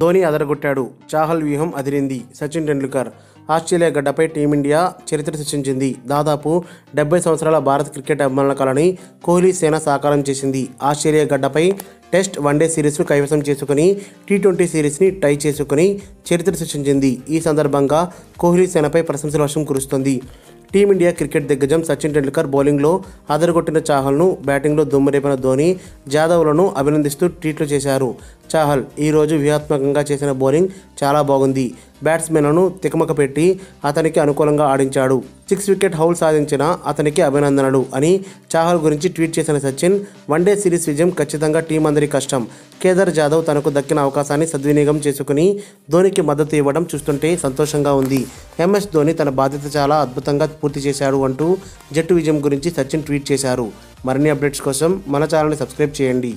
ధోని అదరగొట్టాడు. చాహల్ వ్యూహం అదిరింది. సచిన్ టెండూల్కర్ ఆస్ట్రేలియా గడ్డపై టీమిండియా చరిత్ర సృష్టించింది. దాదాపు 70 సంవత్సరాల భారత క్రికెట్ అభిమానుల కలని కోహ్లీ సేన సాకారం చేసింది. ఆస్ట్రేలియా గడ్డపై టెస్ట్, వన్డే సిరీస్ను కైవసం చేసుకుని టీ20 సిరీస్ని టై చేసుకుని చరిత్ర సృష్టించింది. ఈ సందర్భంగా కోహ్లీ సేనపై ప్రశంసల వర్షం కురుస్తోంది. టీమిండియా క్రికెట్ దిగ్గజం సచిన్ టెండూల్కర్ బౌలింగ్లో అదరగొట్టిన చాహల్ను, బ్యాటింగ్లో దుమ్మురేపిన ధోని, జాదవ్లను అభినందిస్తూ ట్వీట్లు చేశారు. చాహల్ ఈరోజు వ్యూహాత్మకంగా చేసిన బౌలింగ్ చాలా బాగుంది. బ్యాట్స్మెన్లను తికమక పెట్టి అతనికి అనుకూలంగా ఆడించాడు. 6 వికెట్ హౌల్ సాధించిన అతనికి అభినందనలు అని చాహల్ గురించి ట్వీట్ చేసిన సచిన్, వన్డే సిరీస్ విజయం ఖచ్చితంగా టీం అందరి కష్టం. కేదార్ జాదవ్ తనకు దక్కిన అవకాశాన్ని సద్వినియోగం చేసుకుని ధోనికి మద్దతు ఇవ్వడం చూస్తుంటే సంతోషంగా ఉంది. MS ధోని తన బాధ్యత చాలా అద్భుతంగా పూర్తి చేశాడు అంటూ జట్టు విజయం గురించి సచిన్ ట్వీట్ చేశారు. మరిన్ని అప్డేట్స్ కోసం మన ఛానల్ని సబ్స్క్రైబ్ చేయండి.